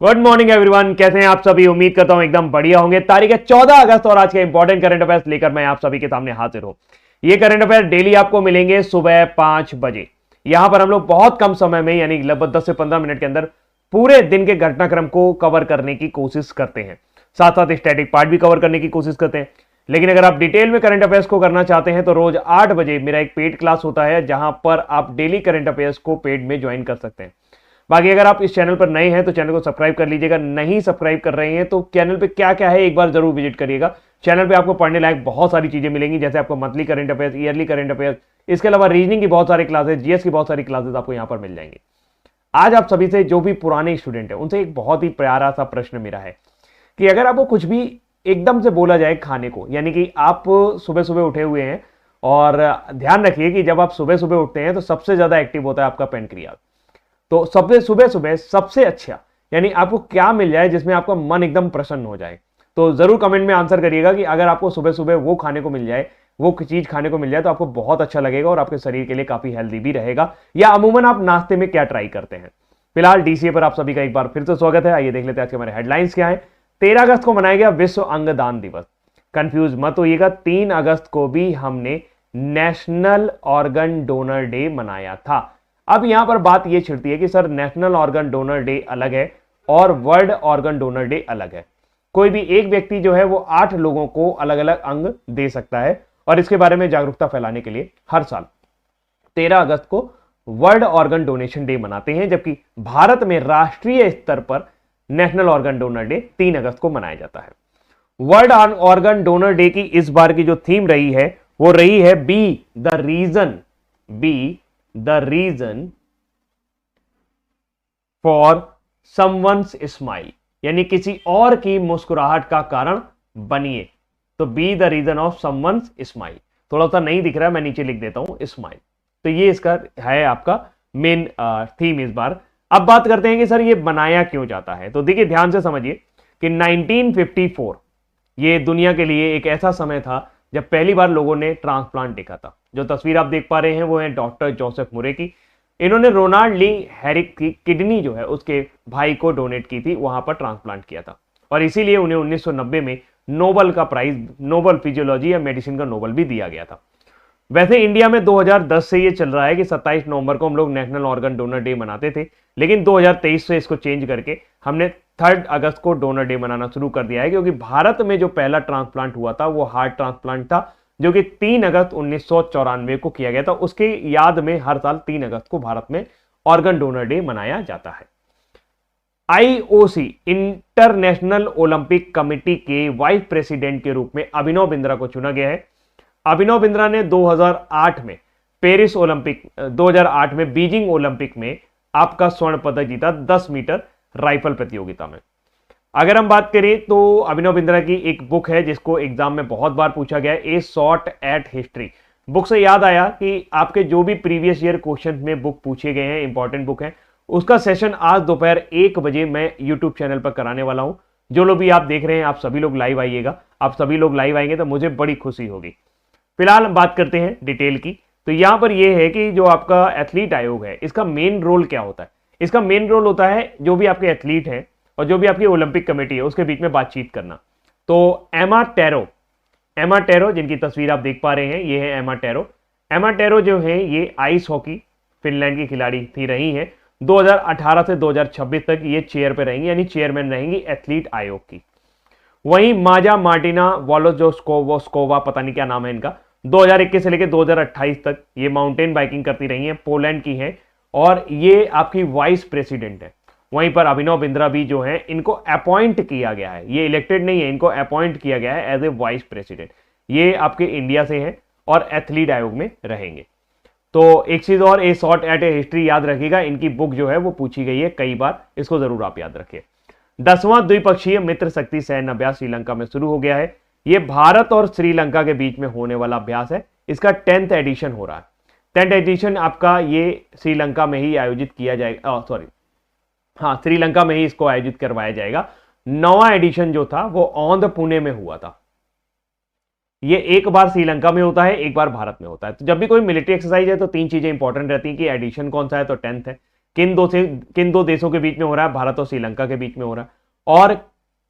Good morning everyone, कैसे हैं आप सभी। उम्मीद करता हूं एकदम बढ़िया होंगे। तारीख है 14 अगस्त और आज के इंपॉर्टेंट करंट अफेयर्स लेकर मैं आप सभी के सामने हाजिर हूं। ये करंट अफेयर डेली आपको मिलेंगे सुबह 5 बजे। यहां पर हम लोग बहुत कम समय में यानी लगभग 10 से 15 मिनट के अंदर पूरे दिन के घटनाक्रम को कवर करने की कोशिश करते हैं, साथ साथ स्टैटिक पार्ट भी कवर करने की कोशिश करते हैं। लेकिन अगर आप डिटेल में करंट अफेयर्स को करना चाहते हैं तो रोज 8 बजे मेरा एक पेड क्लास होता है, जहां पर आप डेली करंट अफेयर्स को पेड में ज्वाइन कर सकते हैं। बाकी अगर आप इस चैनल पर नए हैं तो चैनल को सब्सक्राइब कर लीजिएगा, नहीं सब्सक्राइब कर रहे हैं तो चैनल पे क्या क्या है एक बार जरूर विजिट करिएगा। चैनल पे आपको पढ़ने लायक बहुत सारी चीजें मिलेंगी, जैसे आपको monthly current affairs, yearly current affairs, इसके अलावा रीजनिंग की बहुत सारी क्लासेस, जीएस की बहुत सारी क्लासेस आपको यहाँ पर मिल जाएंगी। आज आप सभी से जो भी पुराने स्टूडेंट है उनसे एक बहुत ही प्यारा सा प्रश्न मेरा है कि अगर आपको कुछ भी एकदम से बोला जाए खाने को, यानी कि आप सुबह सुबह उठे हुए हैं और ध्यान रखिए कि जब आप सुबह सुबह उठते हैं तो सबसे ज्यादा एक्टिव होता है आपका पेनक्रियाज। तो सबसे सुबह सुबह सबसे अच्छा यानी आपको क्या मिल जाए जिसमें आपका मन एकदम प्रसन्न हो जाए, तो जरूर कमेंट में आंसर करिएगा कि अगर आपको सुबह सुबह वो खाने को मिल जाए, वो चीज खाने को मिल जाए तो आपको बहुत अच्छा लगेगा और आपके शरीर के लिए काफी हेल्दी भी रहेगा। या अमूमन आप नाश्ते में क्या ट्राई करते हैं। फिलहाल डीसीए पर आप सभी का एक बार फिर से स्वागत है। आइए देख लेते हैं आज के हमारे हेडलाइंस क्या है। 13 अगस्त को मनाया गया विश्व अंगदान दिवस। कंफ्यूज मत होइएगा, 3 अगस्त को भी हमने नेशनल ऑर्गन डोनर डे मनाया था। अब यहां पर बात यह छिड़ती है कि sir national organ donor day अलग है और वर्ल्ड ऑर्गन डोनर डे अलग है। कोई भी एक व्यक्ति जो है वो 8 लोगों को अलग अलग अंग दे सकता है और इसके बारे में जागरूकता फैलाने के लिए हर साल 13 अगस्त को वर्ल्ड ऑर्गन डोनेशन डे मनाते हैं, जबकि भारत में राष्ट्रीय स्तर पर नेशनल ऑर्गन डोनर डे 3 अगस्त को मनाया जाता है। वर्ल्ड ऑर्गन डोनर डे की इस बार की जो थीम रही है वो रही है be the reason for someone's smile, यानी किसी और की मुस्कुराहट का कारण बनिए। तो be the reason of someone's smile. थोड़ा सा नहीं दिख रहा है, मैं नीचे लिख देता हूं स्माइल। तो ये इसका है आपका मेन थीम इस बार। अब बात करते हैं कि सर ये बनाया क्यों जाता है। तो देखिए ध्यान से समझिए कि 1954 ये दुनिया के लिए एक ऐसा समय था जब पहली बार लोगों ने ट्रांसप्लांट देखा था। जो तस्वीर आप देख पा रहे हैं वो है डॉक्टर जोसेफ मुरे की। इन्होंने रोनाल्ड ली हैरिक की किडनी जो है उसके भाई को डोनेट की थी, वहां पर ट्रांसप्लांट किया था और इसीलिए उन्हें 1990 में नोबल का प्राइज, नोबल फिजियोलॉजी या मेडिसिन का नोबल भी दिया गया था। वैसे इंडिया में 2010 से ये चल रहा है कि 27 नवंबर को हम लोग नेशनल ऑर्गन डोनर डे मनाते थे, लेकिन 2023 से इसको चेंज करके हमने 3 अगस्त को डोनर डे मनाना शुरू कर दिया है, क्योंकि भारत में जो पहला ट्रांसप्लांट हुआ था वो हार्ट ट्रांसप्लांट था, जो कि 3 अगस्त 1994 को किया गया था। उसके याद में हर साल 3 अगस्त को भारत में ऑर्गन डोनर डे मनाया जाता है। आईओसी इंटरनेशनल ओलंपिक कमेटी के वाइस प्रेसिडेंट के रूप में अभिनव बिंद्रा को चुना गया है। अभिनव बिंद्रा ने 2008 में पेरिस ओलंपिक, 2008 में बीजिंग ओलंपिक में आपका स्वर्ण पदक जीता 10 मीटर राइफल प्रतियोगिता में। अगर हम बात करें तो अभिनव बिंद्रा की एक बुक है जिसको एग्जाम में बहुत बार पूछा गया है, ए शॉट एट हिस्ट्री। बुक से याद आया कि आपके जो भी प्रीवियस ईयर क्वेश्चन में बुक पूछे गए हैं, इंपॉर्टेंट बुक है, उसका सेशन आज दोपहर 1 बजे मैं यूट्यूब चैनल पर कराने वाला हूं। जो लोग भी आप देख रहे हैं आप सभी लोग लाइव आइएगा। आप सभी लोग लाइव आएंगे तो मुझे बड़ी खुशी होगी। फिलहाल हम बात करते हैं डिटेल की। तो यहां पर यह है कि जो आपका एथलीट आयोग है इसका मेन रोल क्या होता है। इसका मेन रोल होता है जो भी आपके एथलीट हैं और जो भी आपकी ओलंपिक कमेटी है उसके बीच में बातचीत करना। तो एमा टेरो जिनकी तस्वीर आप देख पा रहे हैं, ये है एमा टेरो जो है ये आइस हॉकी फिनलैंड की खिलाड़ी थी, रही है 2018 से 2026 तक ये चेयर पे रहेंगी, यानी चेयरमैन रहेंगी एथलीट आयोग की। वहीं माजा मार्टिना वोलोजोस्कोवा, पता नहीं क्या नाम है इनका, 2021 से लेकर 2028 तक ये माउंटेन बाइकिंग करती रही हैं, पोलैंड की हैं और ये आपकी वाइस प्रेसिडेंट है। वहीं पर अभिनव बिंद्रा भी जो है इनको अपॉइंट किया गया है, ये इलेक्टेड नहीं है, इनको अपॉइंट किया गया है एज ए वाइस प्रेसिडेंट। ये आपके इंडिया से हैं और एथलीट आयोग में रहेंगे। तो एक चीज और, ए शॉट एट ए हिस्ट्री याद रखिएगा, इनकी बुक जो है वो पूछी गई है कई बार, इसको जरूर आप याद रखिए। 10वां द्विपक्षीय मित्र शक्ति सैन्य अभ्यास श्रीलंका में शुरू हो गया है। यह भारत और श्रीलंका के बीच में होने वाला अभ्यास है। इसका 10th एडिशन हो रहा है। 10th एडिशन आपका ये श्रीलंका में ही आयोजित किया जाएगा, श्रीलंका में ही इसको आयोजित करवाया जाएगा। 9वां एडिशन जो था वो औंध पुणे में हुआ था। ये एक बार श्रीलंका में होता है, एक बार भारत में होता है। तो जब भी कोई मिलिट्री एक्सरसाइज है तो 3 चीजें इंपॉर्टेंट रहती हैं कि एडिशन कौन सा है, तो 10th है। किन दो देशों के बीच में हो रहा है? भारत और श्रीलंका के बीच में हो रहा है। और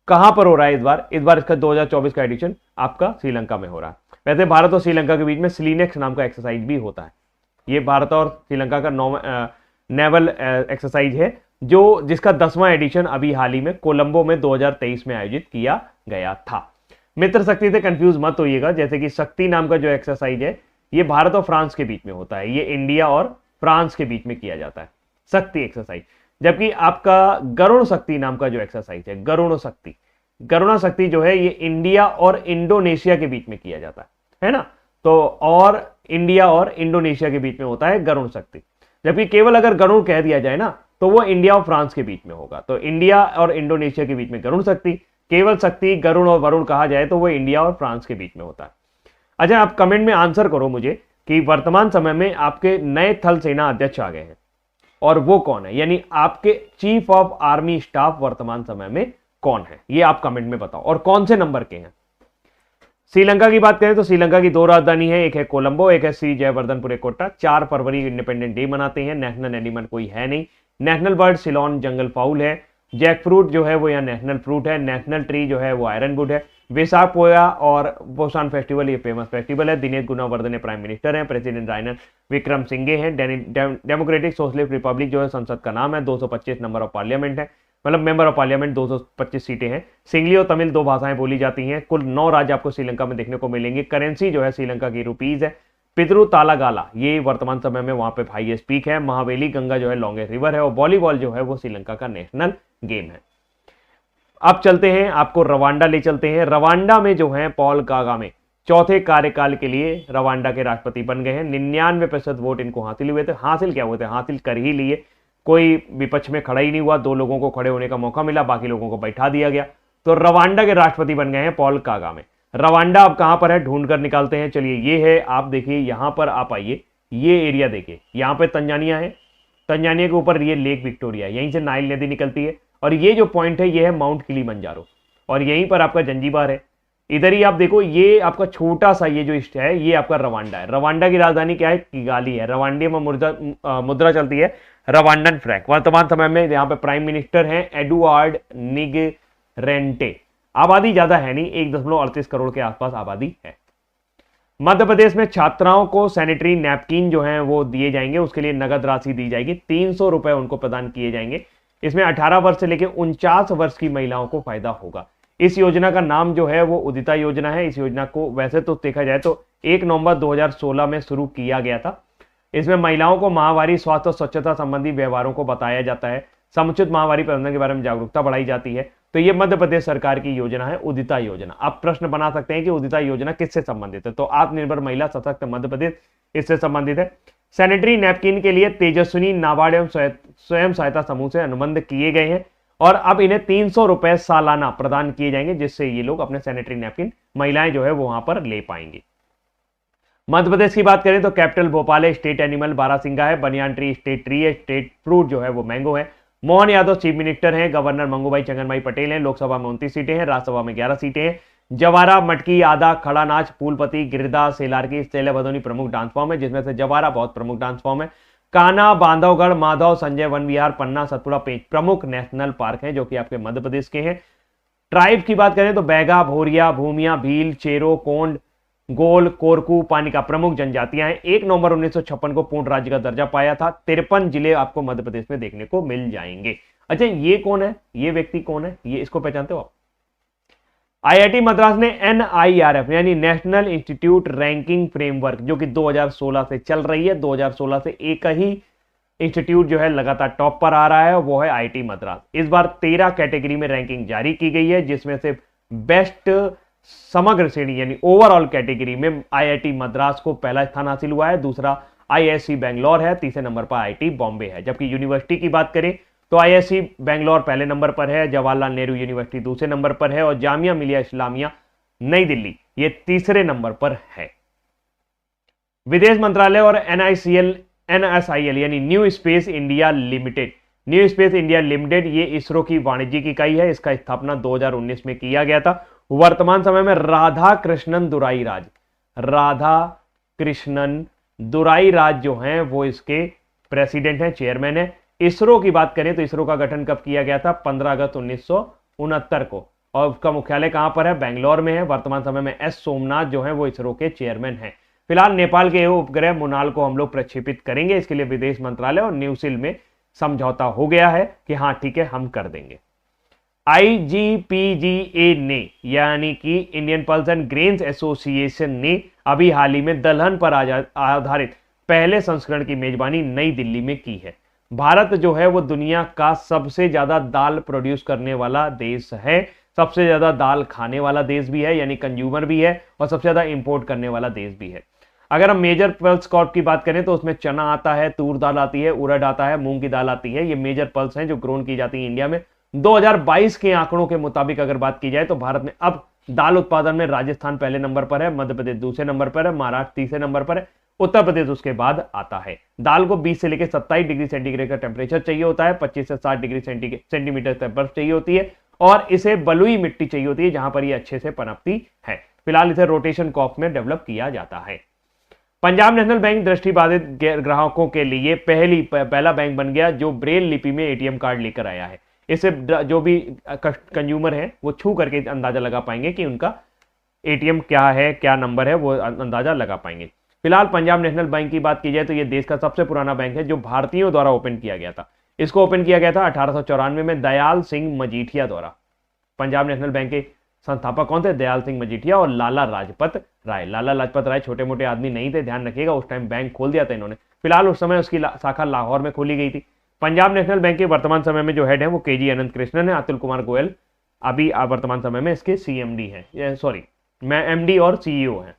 कहां पर हो रहा है इस बार इसका 2024 का एडिशन आपका श्रीलंका में हो रहा है। वैसे भारत और श्रीलंका के बीच में स्लीनेक्स नाम का एक्सरसाइज भी होता है। ये भारत और श्रीलंका का नेवल एक्सरसाइज है जिसका 10वां एडिशन अभी हाल ही में कोलंबो में 2023 में आयोजित किया गया था। मित्र शक्ति से कंफ्यूज मत होइएगा, जैसे कि शक्ति नाम का जो एक्सरसाइज है ये भारत और फ्रांस के बीच में होता है, ये इंडिया और फ्रांस के बीच में किया जाता है शक्ति एक्सरसाइज। जबकि आपका गरुण शक्ति नाम का जो एक्सरसाइज है, गरुणा शक्ति जो है ये इंडिया और इंडोनेशिया के बीच में किया जाता है ना। तो और इंडिया और इंडोनेशिया के बीच में होता है गरुण शक्ति। जबकि केवल अगर गरुण कह दिया जाए ना तो वो इंडिया और फ्रांस के बीच में होगा। तो इंडिया और इंडोनेशिया के बीच में गरुण शक्ति, केवल शक्ति गरुण और वरुण कहा जाए तो वो इंडिया और फ्रांस के बीच में होता है। अच्छा, आप कमेंट में आंसर करो मुझे कि वर्तमान समय में आपके नए थल सेना अध्यक्ष आ गए हैं और वो कौन है, यानी आपके चीफ ऑफ आर्मी स्टाफ वर्तमान समय में कौन है, ये आप कमेंट में बताओ और कौन से नंबर के हैं। श्रीलंका की बात करें तो श्रीलंका की 2 राजधानी है, एक है कोलंबो, एक है श्री जयवर्धनपुर कोट्टा। 4 फरवरी इंडिपेंडेंट डे मनाते हैं। नेशनल एनिमल कोई है नहीं। नेशनल बर्ड सिलोन जंगल फाउल है। जैक फ्रूट जो है वो यहाँ नेशनल फ्रूट है। नेशनल ट्री जो है वो आयरन वुड है। वैसाख पोया और पोसान फेस्टिवल ये फेमस फेस्टिवल है। दिनेश गुणावर्धन प्राइम मिनिस्टर हैं। प्रेसिडेंट राइनल विक्रम सिंघे हैं। डेमोक्रेटिक सोशलिस्ट रिपब्लिक जो है संसद का नाम है। 225 नंबर ऑफ पार्लियामेंट है, मतलब मेंबर ऑफ पार्लियामेंट 225 सीटें हैं। सिंगली और तमिल 2 भाषाएं बोली जाती हैं। कुल 9 राज्य आपको श्रीलंका में देखने को मिलेंगे। करेंसी जो है श्रीलंका की रुपीज है। पितरू तालागाला ये वर्तमान समय में वहां पे हाईएस्ट पीक है। महावेली गंगा जो है लॉन्गेस्ट रिवर है। और वॉलीबॉल जो है वो श्रीलंका का नेशनल गेम है। अब चलते हैं, आपको रवांडा ले चलते हैं। रवांडा में जो है पॉल कागामे चौथे कार्यकाल के लिए रवांडा के राष्ट्रपति बन गए हैं। 99% वोट इनको हासिल हुए थे। हासिल क्या हुए थे? हासिल कर ही लिए। कोई विपक्ष में खड़ा ही नहीं हुआ। 2 लोगों को खड़े होने का मौका मिला, बाकी लोगों को बैठा दिया गया। तो रवांडा के राष्ट्रपति बन गए हैं पॉल कागामे। रवांडा अब कहां पर है ढूंढ कर निकालते हैं। चलिए ये है, आप देखिए यहां पर आप आइए, ये एरिया देखिए, यहां पे तंजानिया है। तंजानिया के ऊपर ये लेक विक्टोरिया है, यहीं से नाइल नदी निकलती है। और ये जो पॉइंट है ये है माउंट किलीमंजारो और यहीं पर आपका जंजीबार है। इधर ही आप देखो, ये आपका छोटा सा ये जो स्टेट है ये आपका रवांडा है। रवांडा की राजधानी क्या है? किगाली है। रवांडे में मुद्रा चलती है रवांडन फ्रैंक। वर्तमान समय में यहाँ पे प्राइम मिनिस्टर हैं एडुआर्ड निगरेंटे। आबादी ज्यादा है नहीं, 1.38 करोड़ के आसपास आबादी है। मध्य प्रदेश में छात्राओं को सैनिटरी नैपकिन जो हैं वो दिए जाएंगे, उसके लिए नगद राशि दी जाएगी। 300 रुपए उनको प्रदान किए जाएंगे। इसमें 18 वर्ष से लेकर 49 वर्ष की महिलाओं को फायदा होगा। इस योजना का नाम जो है वो उदिता योजना है। इस योजना को वैसे तो देखा जाए तो 1 नवंबर 2016 में शुरू किया गया था। इसमें महिलाओं को माहवारी, स्वास्थ्य और स्वच्छता संबंधी व्यवहारों को बताया जाता है। समुचित माहवारी प्रबंधन के बारे में जागरूकता बढ़ाई जाती है। तो ये मध्य प्रदेश सरकार की योजना है उदिता योजना। आप प्रश्न बना सकते हैं कि उदिता योजना किससे संबंधित है, तो आत्मनिर्भर महिला सशक्त मध्य प्रदेश इससे संबंधित है। सैनिटरी नैपकिन के लिए तेजस्विनी नाबार्ड एवं स्वयं सहायता समूह से अनुबंध किए गए हैं और अब इन्हें 300 रुपए सालाना प्रदान किए जाएंगे, जिससे ये लोग अपने सैनिटरी नैपकिन महिलाएं जो है वो वहां पर ले पाएंगे। मध्य प्रदेश की बात करें तो कैपिटल भोपाल है। स्टेट एनिमल बारासिंगा है। बनियान ट्री स्टेट ट्री है। स्टेट फ्रूट जो है वो मैंगो है। मोहन यादव चीफ मिनिस्टर हैं। गवर्नर मंगूभाई चंगनभाई पटेल हैं। लोकसभा में 29 सीटें हैं। राज्यसभा में 11 सीटें हैं। जवारा, मटकी, आदा, खड़ा नाच, फूलपति, गिरदा, सेलारकी, सेला भदोनी प्रमुख डांस फॉर्म है, जिसमें से जवारा बहुत प्रमुख डांस फॉर्म है। कान्हा, बांधवगढ़, माधव, संजय वन विहार, पन्ना, सतपुड़ा, पेंच प्रमुख नेशनल पार्क हैं जो कि आपके मध्य प्रदेश के हैं। ट्राइब की बात करें तो बैगा, भोरिया, भूमिया, भील, चेरो, कोंड, गोल, कोरकू, पानिका प्रमुख जनजातियां हैं। 1 नवंबर 1956 को पूर्ण राज्य का दर्जा पाया था। 53 जिले आपको मध्य प्रदेश में देखने को मिल जाएंगे। अच्छा, ये कौन है? ये व्यक्ति कौन है? ये इसको पहचानते हो आप? आईआईटी मद्रास ने NIRF यानी नेशनल इंस्टीट्यूट रैंकिंग फ्रेमवर्क जो कि 2016 से चल रही है, 2016 से एक ही इंस्टीट्यूट जो है लगातार टॉप पर आ रहा है, वो है आईआईटी मद्रास। इस बार 13 कैटेगरी में रैंकिंग जारी की गई है, जिसमें से बेस्ट समग्र श्रेणी यानी ओवरऑल कैटेगरी में आईआईटी मद्रास को पहला स्थान हासिल हुआ है। दूसरा IISc बेंगलोर है। तीसरे नंबर पर IIT बॉम्बे है। जबकि यूनिवर्सिटी की बात करें तो IISc बेंगलोर पहले नंबर पर है, जवाहरलाल नेहरू यूनिवर्सिटी दूसरे नंबर पर है और जामिया मिलिया इस्लामिया नई दिल्ली ये तीसरे नंबर पर है। विदेश मंत्रालय और NSIL यानी न्यू स्पेस इंडिया लिमिटेड ये इसरो की वाणिज्यिक इकाई है। इसका स्थापना 2019 में किया गया था। वर्तमान समय में राधा कृष्णन दुराई राज जो हैं वो इसके प्रेसिडेंट हैं, चेयरमैन है। इसरो की बात करें तो इसरो का गठन कब किया गया था? 15 अगस्त 1969 को। और उसका मुख्यालय कहां पर है? बेंगलोर में है। वर्तमान समय में एस सोमनाथ जो है वो इसरो के चेयरमैन हैं। फिलहाल नेपाल के उपग्रह मुनाल को हम लोग प्रक्षेपित करेंगे, इसके लिए विदेश मंत्रालय और न्यूसिल में समझौता हो गया है कि हाँ ठीक है हम कर देंगे। IGPGA ने यानी कि Indian pulse and grains association ने अभी हाल ही में दलहन पर आधारित पहले संस्करण की मेजबानी नई दिल्ली में की है। भारत जो है वो दुनिया का सबसे ज्यादा दाल प्रोड्यूस करने वाला देश है, सबसे ज्यादा दाल खाने वाला देश भी है, यानी कंज्यूमर भी है, और सबसे ज्यादा इंपोर्ट करने वाला देश भी है। अगर हम मेजर पल्स क्रॉप की बात करें तो उसमें चना आता है, तूर दाल आती है, उड़द आता है, मूंग की दाल आती है। ये मेजर पल्स हैं जो ग्रोन की जाती है इंडिया में। 2022 के आंकड़ों के मुताबिक अगर बात की जाए तो भारत में अब दाल उत्पादन में राजस्थान पहले नंबर पर है, मध्य प्रदेश दूसरे नंबर पर है, महाराष्ट्र तीसरे नंबर पर है, उत्तर प्रदेश उसके बाद आता है। दाल को 20 से लेकर 27 डिग्री सेंटीग्रेड का टेम्परेचर चाहिए होता है, 25 से 60 डिग्री सेंटीमीटर बर्फ चाहिए होती है, और इसे बलुई मिट्टी चाहिए होती है जहां पर ये अच्छे से पनपती है। फिलहाल इसे रोटेशन क्रॉप में डेवलप किया जाता है। पंजाब नेशनल बैंक दृष्टिबाधित ग्राहकों के लिए पहला बैंक बन गया जो ब्रेल लिपि में एटीएम कार्ड लेकर आया है। इससे जो भी कंज्यूमर है वो छू करके अंदाजा लगा पाएंगे कि उनका एटीएम क्या है, क्या नंबर है, वो अंदाजा लगा पाएंगे। फिलहाल पंजाब नेशनल बैंक की बात की जाए तो यह देश का सबसे पुराना बैंक है जो भारतीयों द्वारा ओपन किया गया था। इसको ओपन किया गया था 1894 में दयाल सिंह मजीठिया द्वारा। पंजाब नेशनल बैंक के संस्थापक कौन थे? दयाल सिंह मजीठिया और लाला लाजपत राय। लाला लाजपत राय छोटे मोटे आदमी नहीं थे, ध्यान रखिएगा, उस टाइम बैंक खोल दिया था इन्होंने। फिलहाल उस समय उसकी शाखा लाहौर में खोली गई थी। पंजाब नेशनल बैंक के वर्तमान समय में जो हेड है वो केजी अनंत कृष्णन है। अतुल कुमार गोयल अभी वर्तमान समय में इसके सीएमडी है, सॉरी मैं एमडी और सीईओ है।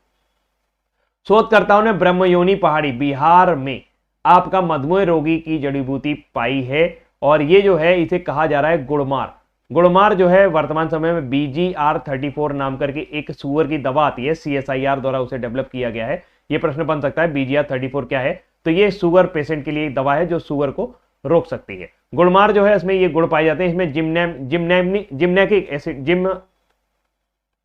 शोधकर्ताओं ने ब्रह्मयोनी पहाड़ी बिहार में आपका मधुमेह रोगी की जड़ी बूटी पाई है, और ये जो है इसे कहा जा रहा है गुड़मार। गुड़मार जो है वर्तमान समय में BGR34 नाम करके एक सुअर की दवा आती है, CSIR द्वारा उसे डेवलप किया गया है। ये प्रश्न बन सकता है BGR34 क्या है, तो ये सुअर पेशेंट के लिए एक दवा है जो सुअर को रोक सकती है। गुड़मार जो है इसमें ये गुड़ पाए जाते हैं, इसमें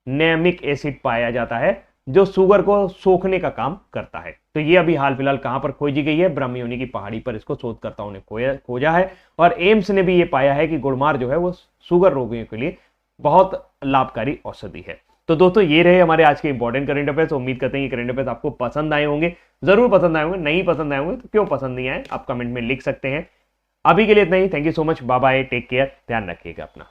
जिम्नेमिक एसिड पाया जाता है जो शुगर को सोखने का काम करता है। तो ये अभी हाल फिलहाल कहां पर खोजी गई है? ब्रह्मयोनी की पहाड़ी पर इसको शोधकर्ताओं ने खोजा है, और एम्स ने भी ये पाया है कि गुड़मार जो है वो शुगर रोगियों के लिए बहुत लाभकारी औषधि है। तो दोस्तों ये रहे हमारे आज के इंपॉर्टेंट करंट अफेयर्स। उम्मीद करते हैं कि करंट अफेयर्स आपको पसंद आए होंगे, जरूर पसंद आए होंगे। नहीं पसंद आए होंगे तो क्यों पसंद नहीं आए आप कमेंट में लिख सकते हैं। अभी के लिए इतना ही। Thank you so much, bye bye, take care, ध्यान रखिएगा अपना।